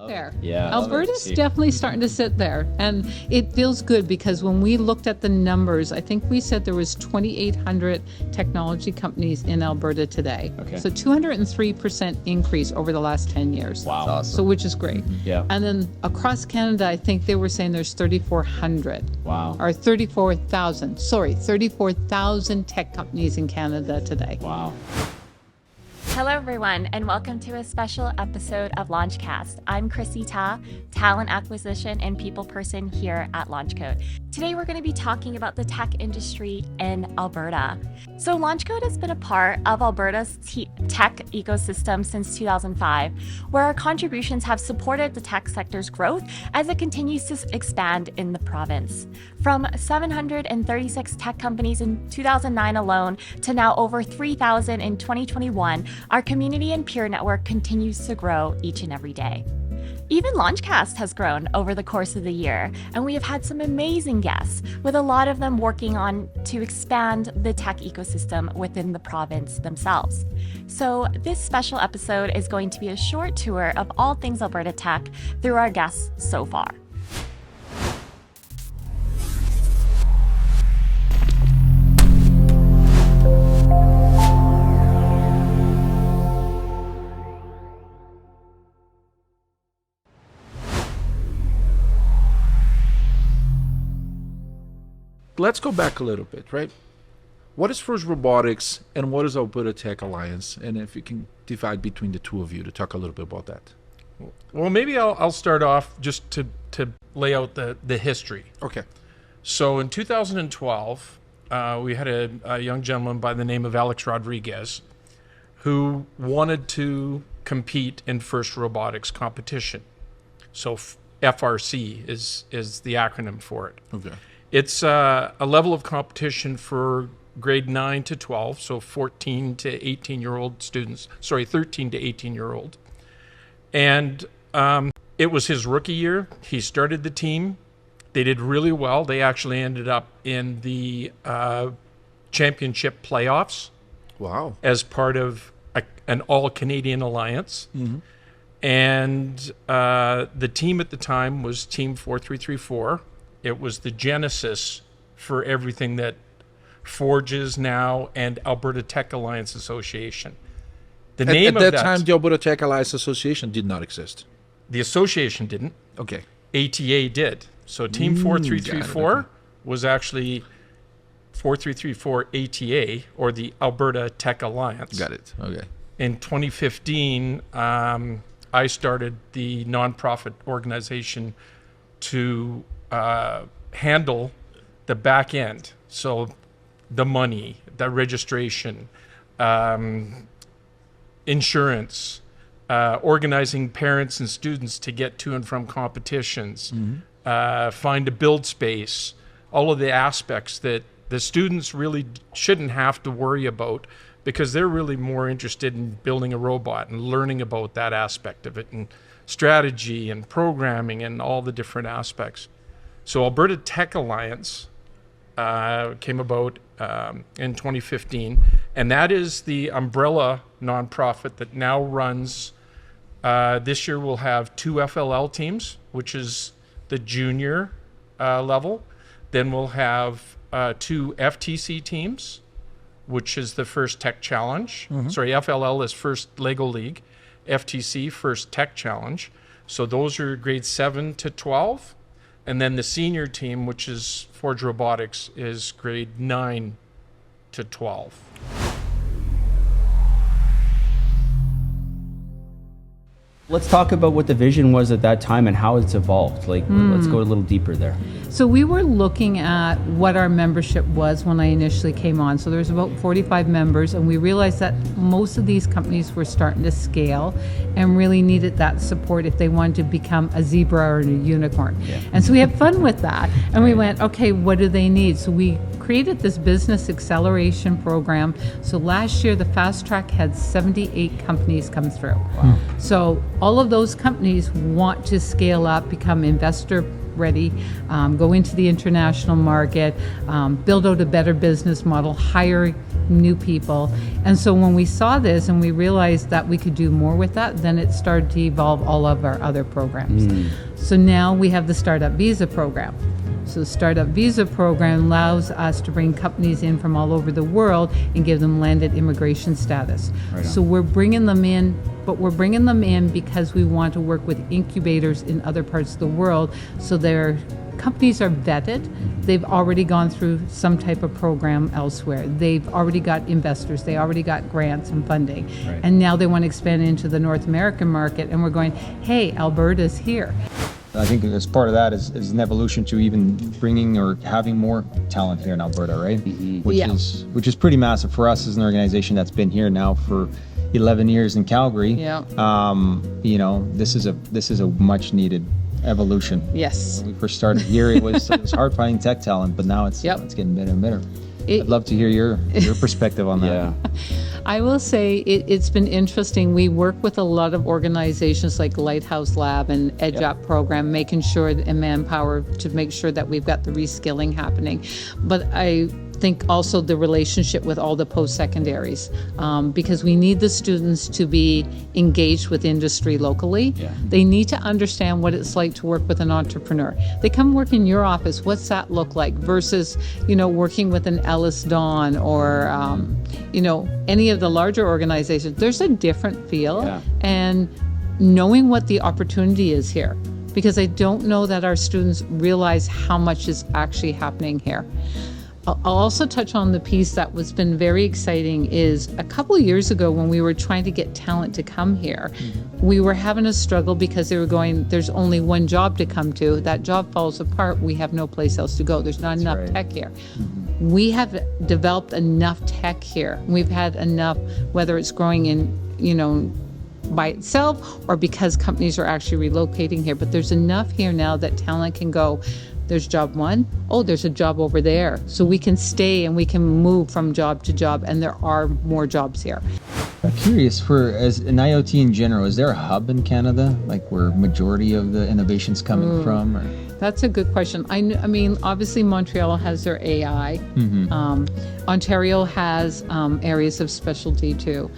There. Yeah, Alberta's definitely starting to sit there, and it feels good because when we looked at the numbers, I think we said there was 2,800 technology companies in Alberta today. Okay. So 203% increase over the last 10 years. Wow. That's awesome. So which is great. Yeah. And then across Canada, I think they were saying there's 3,400. Wow. Or 34,000. Sorry, 34,000 tech companies in Canada today. Wow. Hello, everyone, and welcome to a special episode of Launchcast. I'm Chrissy Ta, talent acquisition and people person here at Launchcode. Today, we're going to be talking about the tech industry in Alberta. So Launchcode has been a part of Alberta's tech ecosystem since 2005, where our contributions have supported the tech sector's growth as it continues to expand in the province. From 736 tech companies in 2009 alone to now over 3,000 in 2021, our community and peer network continues to grow each and every day. Even Launchcast has grown over the course of the year, and we have had some amazing guests, with a lot of them working on to expand the tech ecosystem within the province themselves. So this special episode is going to be a short tour of all things Alberta tech through our guests so far. Let's go back a little bit, right? What is First Robotics and what is Alberta Tech Alliance? And if you can divide between the two of you to talk a little bit about that. Well, maybe I'll start off just to lay out the history. Okay. So in 2012, we had a young gentleman by the name of Alex Rodriguez who wanted to compete in First Robotics competition. So FRC is the acronym for it. Okay. It's a level of competition for grade 9 to 12, so 14 to 18-year-old students. Sorry, 13 to 18-year-old. And it was his rookie year. He started the team. They did really well. They actually ended up in the championship playoffs. Wow. As part of an all-Canadian alliance. Mm-hmm. And the team at the time was Team 4334. It was the genesis for everything that Forges now and Alberta Tech Alliance Association. At that time, the Alberta Tech Alliance Association did not exist. The association didn't. Okay. ATA did. So Team 4334 was actually 4334 ATA, or the Alberta Tech Alliance. Got it. Okay. In 2015, I started the nonprofit organization to handle the back end, so the money, the registration, insurance, organizing parents and students to get to and from competitions, find a build space, all of the aspects that the students really shouldn't have to worry about, because they're really more interested in building a robot and learning about that aspect of it, and strategy and programming and all the different aspects. So Alberta Tech Alliance came about in 2015, and that is the umbrella nonprofit that now runs, this year we'll have 2 FLL teams, which is the junior level. Then we'll have 2 FTC teams, which is the First Tech Challenge. Mm-hmm. Sorry, FLL is First Lego League. FTC, First Tech Challenge. So those are grades 7 to 12. And then the senior team, which is Forge Robotics, is grade 9 to 12. Let's talk about what the vision was at that time and how it's evolved. Let's go a little deeper there. So we were looking at what our membership was when I initially came on. So there's about 45 members, and we realized that most of these companies were starting to scale and really needed that support if they wanted to become a zebra or a unicorn. Yeah. And so we had fun with that. And we went, okay, what do they need? So we created this business acceleration program. So last year, the fast track had 78 companies come through. Wow. So all of those companies want to scale up, become investor ready, go into the international market, build out a better business model, hire new people. And so when we saw this and we realized that we could do more with that, then it started to evolve all of our other programs. So now we have the Startup Visa program. So the Startup Visa program allows us to bring companies in from all over the world and give them landed immigration status. So we're bringing them in, but we're bringing them in because we want to work with incubators in other parts of the world, so their companies are vetted. They've already gone through some type of program elsewhere. They've already got investors. They already got grants and funding. And now they want to expand into the North American market, and we're going, hey, Alberta's here. I think as part of that is an evolution to even bringing or having more talent here in Alberta, right? Which is pretty massive for us as an organization that's been here now for 11 years in Calgary. You know, this is a much needed evolution. Yes. When we first started here, it was hard finding tech talent, but now it's getting better and better. I'd love to hear your perspective on that. I will say it's been interesting. We work with a lot of organizations like Lighthouse Lab and Edge Up program, making sure and Manpower to make sure that we've got the reskilling happening. But I think also the relationship with all the post-secondaries, because we need the students to be engaged with industry locally. They need to understand what it's like to work with an entrepreneur. They come work in your office, what's that look like versus, you know, working with an Ellis Dawn or, you know, any of the larger organizations. There's a different feel and knowing what the opportunity is here, because I don't know that our students realize how much is actually happening here. I'll also touch on the piece that was been very exciting is a couple of years ago when we were trying to get talent to come here, we were having a struggle because they were going, there's only one job to come to. That job falls apart. We have no place else to go. There's not enough tech here. We have developed enough tech here. We've had enough, whether it's growing in, you know, by itself or because companies are actually relocating here. But there's enough here now that talent can go, there's job one, oh, there's a job over there. So we can stay and we can move from job to job, and there are more jobs here. I'm curious, as an IoT in general, is there a hub in Canada, like where majority of the innovation's coming from? Or? That's a good question. I mean, obviously Montreal has their AI. Ontario has areas of specialty too.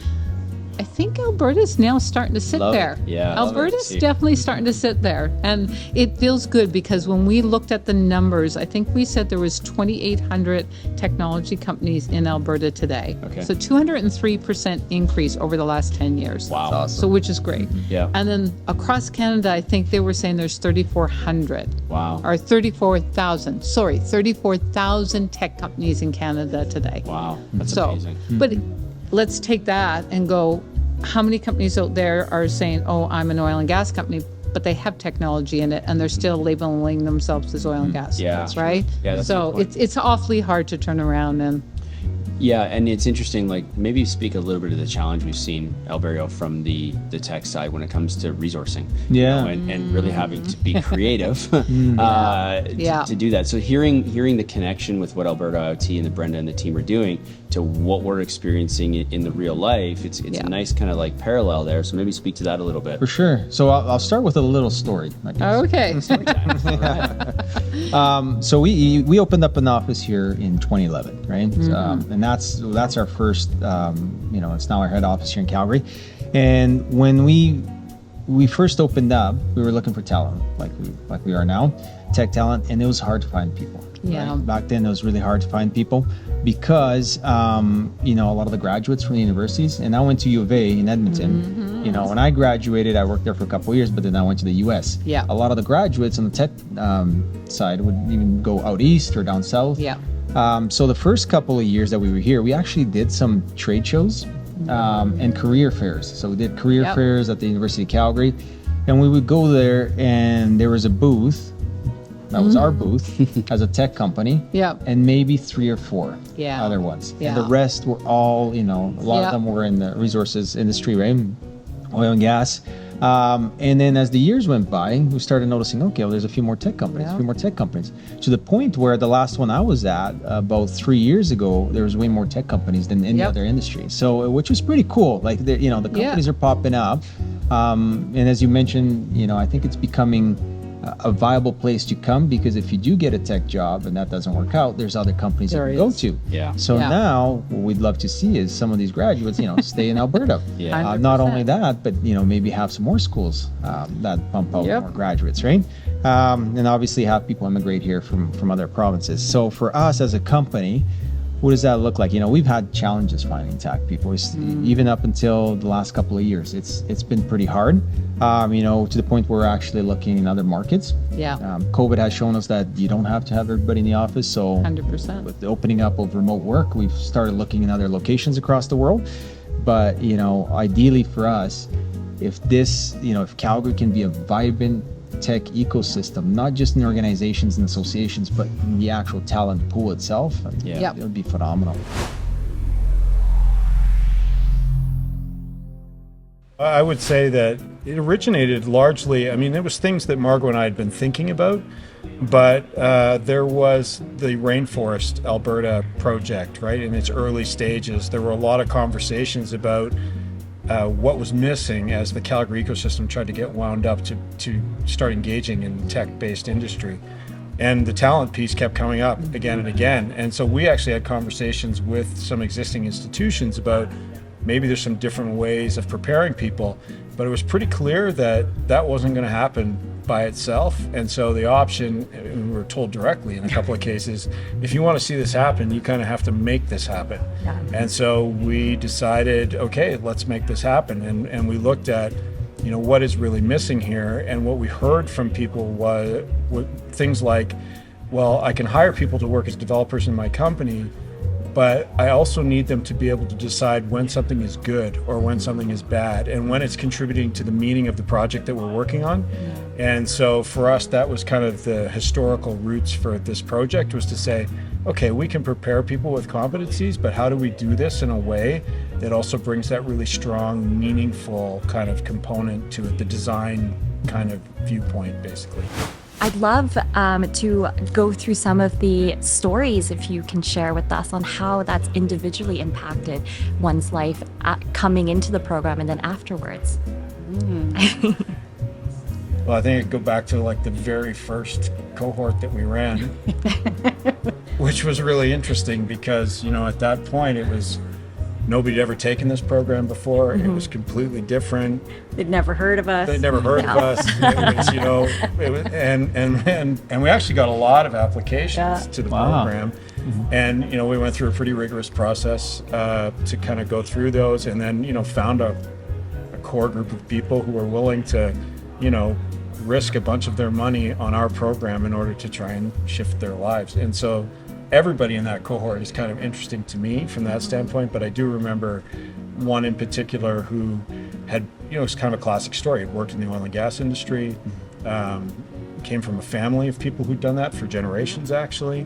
I think Alberta's now starting to sit there. Alberta's definitely starting to sit there. And it feels good because when we looked at the numbers, I think we said there was 2,800 technology companies in Alberta today. So 203% increase over the last 10 years. Wow. Awesome. So which is great. And then across Canada, I think they were saying there's 3,400. Wow. Or 34,000. Sorry, 34,000 tech companies in Canada today. Wow. That's amazing. But let's take that and go, how many companies out there are saying, oh, I'm an oil and gas company, but they have technology in it and they're still labeling themselves as oil and gas. That's right. That's so it's awfully hard to turn around and. And it's interesting, like maybe speak a little bit of the challenge we've seen, Alberto, from the tech side when it comes to resourcing. You know, and really having to be creative to do that. So hearing the connection with what Alberta IoT and the Brenda and the team are doing to what we're experiencing in the real life, it's a nice kind of like parallel there. So maybe speak to that a little bit. For sure. So I'll start with a little story, I guess. Okay. Story time. So we opened up an office here in 2011, right? And that's our first, you know, it's now our head office here in Calgary. And when we first opened up, we were looking for talent, like we are now, tech talent, and it was hard to find people. Yeah. Right? Back then, it was really hard to find people because, you know, a lot of the graduates from the universities, and I went to U of A in Edmonton. You know, when I graduated, I worked there for a couple of years, but then I went to the US. A lot of the graduates on the tech side would even go out east or down south. So the first couple of years that we were here, we actually did some trade shows and career fairs. So we did career fairs at the University of Calgary, and we would go there and there was a booth. That was our booth as a tech company. And maybe 3 or 4 other ones. And the rest were all, you know, a lot of them were in the resources industry, right? Oil and gas. And then as the years went by, we started noticing, okay, well, there's a few more tech companies, to the point where the last one I was at about 3 years ago, there was way more tech companies than any other industry. So, which was pretty cool. Like, the companies are popping up. And as you mentioned, you know, I think it's becoming a viable place to come, because if you do get a tech job and that doesn't work out, there's other companies you can go to. Yeah. So now what we'd love to see is some of these graduates, stay in Alberta. Yeah. Not only that, but maybe have some more schools that pump out more graduates, right? And obviously have people immigrate here from other provinces. So for us as a company, what does that look like? We've had challenges finding tech people. Even up until the last couple of years, it's been pretty hard. To the point where we're actually looking in other markets. Yeah. COVID has shown us that you don't have to have everybody in the office. So 100%. with the opening up of remote work, we've started looking in other locations across the world. But ideally for us, if Calgary can be a vibrant tech ecosystem, not just in organizations and associations, but in the actual talent pool itself, it would be phenomenal. I would say that it originated largely, there was things that Margot and I had been thinking about, but there was the Rainforest Alberta project, right? In its early stages, there were a lot of conversations about what was missing as the Calgary ecosystem tried to get wound up to start engaging in tech-based industry. And the talent piece kept coming up again and again. And so we actually had conversations with some existing institutions about maybe there's some different ways of preparing people, but it was pretty clear that that wasn't going to happen by itself. And so the option, and we were told directly in a couple of cases, if you want to see this happen, you kind of have to make this happen. Yeah. And so we decided, okay, let's make this happen. And we looked at, what is really missing here. And what we heard from people was things like, well, I can hire people to work as developers in my company, but I also need them to be able to decide when something is good or when something is bad and when it's contributing to the meaning of the project that we're working on. And so for us, that was kind of the historical roots for this project, was to say, okay, we can prepare people with competencies, but how do we do this in a way that also brings that really strong, meaningful kind of component to it, the design kind of viewpoint, basically. I'd love to go through some of the stories, if you can share with us, on how that's individually impacted one's life coming into the program and then afterwards. Well, I think I'd go back to like the very first cohort that we ran, which was really interesting because, at that point it was, nobody had ever taken this program before. It was completely different. They'd never heard of us. They'd never heard of us. It was, and we actually got a lot of applications to the program. And, we went through a pretty rigorous process to kind of go through those, and then, found a core group of people who were willing to, risk a bunch of their money on our program in order to try and shift their lives. And so everybody in that cohort is kind of interesting to me from that standpoint, but I do remember one in particular who had, it's kind of a classic story. Had worked in the oil and gas industry, came from a family of people who'd done that for generations actually,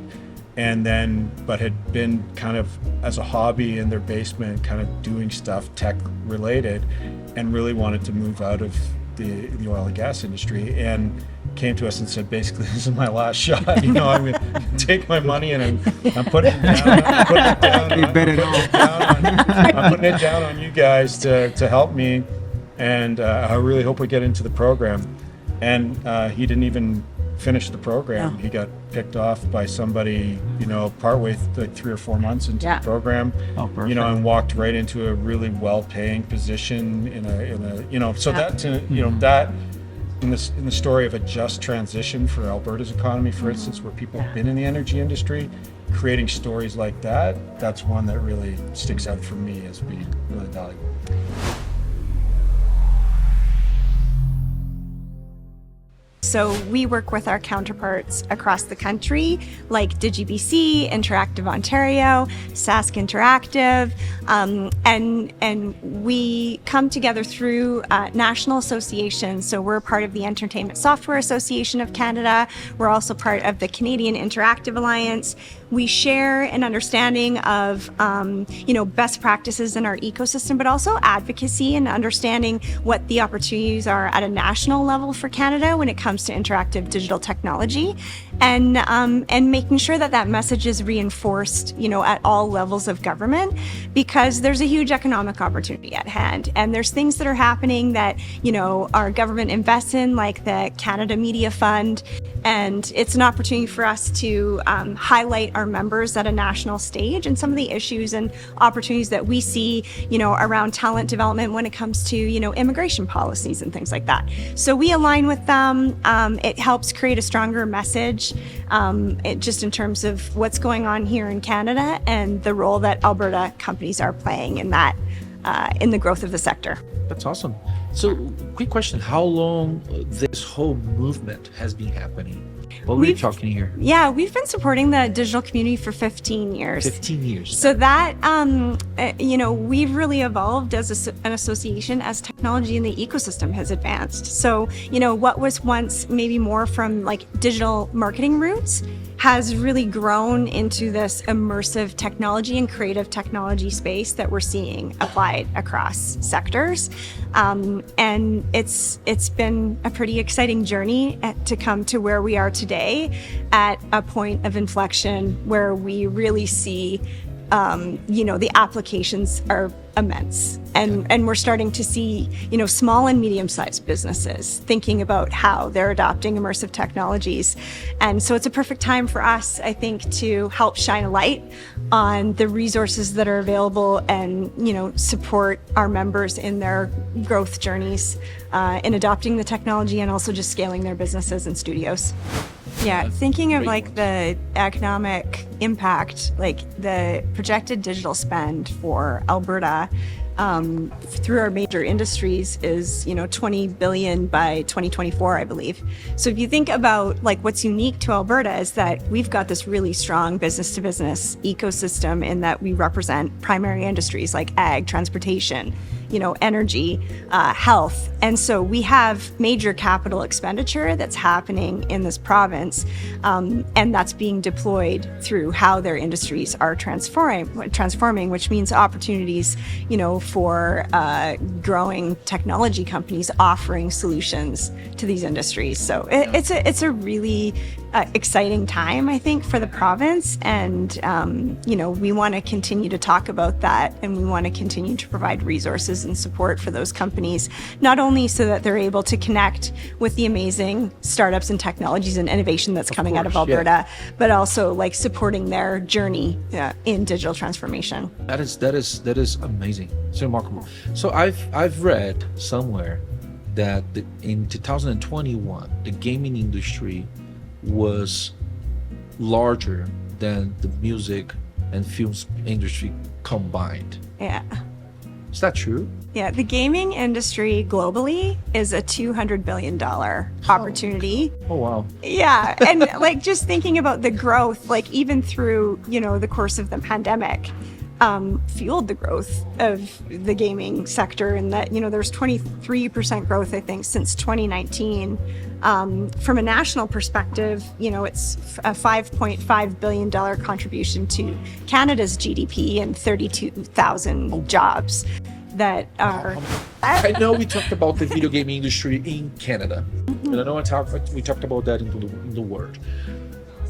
and then, but had been kind of as a hobby in their basement, kind of doing stuff tech related, and really wanted to move out of the oil and gas industry, and came to us and said, basically, this is my last shot. I'm going to take my money and I'm putting it down. I'm putting it down on you guys to help me, and I really hope we get into the program. And he didn't even finish the program. He got picked off by somebody, partway, like 3 or 4 months into the program. And walked right into a really well-paying position in a so that that. In the story of a just transition for Alberta's economy, for instance, where people have been in the energy industry, creating stories like that, that's one that really sticks out for me as being really valuable. So we work with our counterparts across the country, like DigiBC, Interactive Ontario, Sask Interactive, and we come together through national associations. So we're part of the Entertainment Software Association of Canada. We're also part of the Canadian Interactive Alliance. We share an understanding of, best practices in our ecosystem, but also advocacy and understanding what the opportunities are at a national level for Canada when it comes comes to interactive digital technology, and making sure that that message is reinforced, at all levels of government, because there's a huge economic opportunity at hand, and there's things that are happening that our government invests in, like the Canada Media Fund, and it's an opportunity for us to highlight our members at a national stage and some of the issues and opportunities that we see, around talent development when it comes to, immigration policies and things like that. So we align with them. It helps create a stronger message, just in terms of what's going on here in Canada and the role that Alberta companies are playing in that, in the growth of the sector. That's awesome. So, quick question: how long this whole movement has been happening? What were you talking here? Yeah, we've been supporting the digital community for 15 years. 15 years. So that, we've really evolved as an association as technology in the ecosystem has advanced. So, what was once maybe more from like digital marketing roots has really grown into this immersive technology and creative technology space that we're seeing applied across sectors. And it's been a pretty exciting journey to come to where we are today, at a point of inflection where we really see the applications are immense. And we're starting to see, small and medium-sized businesses thinking about how they're adopting immersive technologies. And so it's a perfect time for us, I think, to help shine a light on the resources that are available and, support our members in their growth journeys, in adopting the technology and also just scaling their businesses and studios. Yeah, thinking of like the economic impact, like the projected digital spend for Alberta through our major industries is, 20 billion by 2024, I believe. So if you think about like what's unique to Alberta is that we've got this really strong business to business ecosystem in that we represent primary industries like ag, transportation, energy, health. And so we have major capital expenditure that's happening in this province, and that's being deployed through how their industries are transforming, which means opportunities, for growing technology companies offering solutions to these industries. So it's a really exciting time, I think, for the province. And, we want to continue to talk about that, and we want to continue to provide resources and support for those companies, not only so that they're able to connect with the amazing startups and technologies and innovation that's coming out of Alberta, but also like supporting their journey in digital transformation. That is amazing. So remarkable. So I've read somewhere that in 2021, the gaming industry was larger than the music and film industry combined. Yeah. Is that true? Yeah, the gaming industry globally is a $200 billion opportunity. Oh, wow. Yeah, and like just thinking about the growth, like even through, the course of the pandemic, fueled the growth of the gaming sector, and that, there's 23% growth, I think, since 2019. From a national perspective, it's a $5.5 billion contribution to Canada's GDP and 32,000 jobs that are... I know we talked about the video game industry in Canada, and I know we talked about that in the world.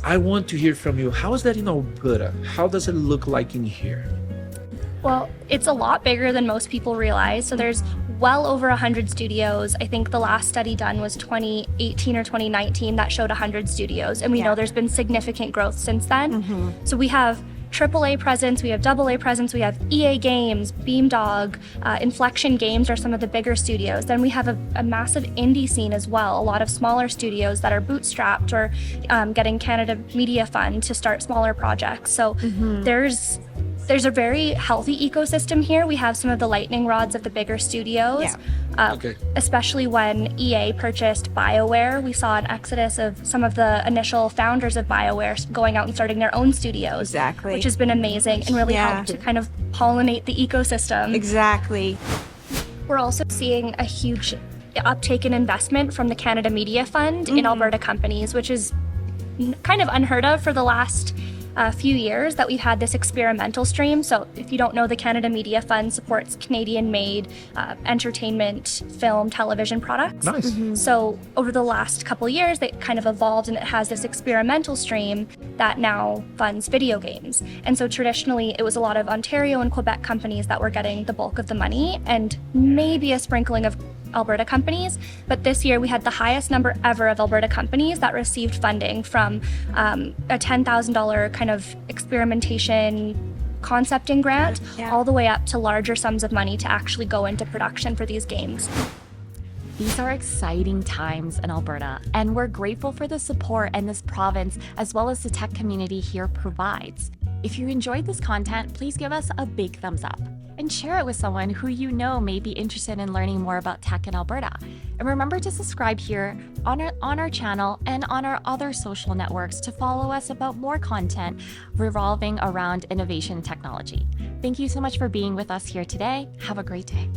I want to hear from you. How is that in Alberta? How does it look like in here? Well, it's a lot bigger than most people realize. So there's well over 100 studios. I think the last study done was 2018 or 2019 that showed 100 studios. And we know there's been significant growth since then. So we have AAA presence, we have AA presence, we have EA Games, Beamdog, Inflection Games are some of the bigger studios. Then we have a massive indie scene as well, a lot of smaller studios that are bootstrapped or getting Canada Media Fund to start smaller projects. So there's a very healthy ecosystem here. We have some of the lightning rods of the bigger studios, especially when EA purchased BioWare. We saw an exodus of some of the initial founders of BioWare going out and starting their own studios, which has been amazing and really helped to kind of pollinate the ecosystem. Exactly. We're also seeing a huge uptake in investment from the Canada Media Fund in Alberta companies, which is kind of unheard of for the last few years that we've had this experimental stream. So if you don't know, the Canada Media Fund supports Canadian-made entertainment, film, television products. Nice. So over the last couple of years, it kind of evolved, and it has this experimental stream that now funds video games. And so traditionally, it was a lot of Ontario and Quebec companies that were getting the bulk of the money, and maybe a sprinkling of Alberta companies. But this year we had the highest number ever of Alberta companies that received funding, from a $10,000 kind of experimentation concepting grant all the way up to larger sums of money to actually go into production for these games. These are exciting times in Alberta, and we're grateful for the support and this province, as well as the tech community here, provides. If you enjoyed this content, please give us a big thumbs up and share it with someone who you know may be interested in learning more about tech in Alberta. And remember to subscribe here on our channel and on our other social networks to follow us about more content revolving around innovation and technology. Thank you so much for being with us here today. Have a great day.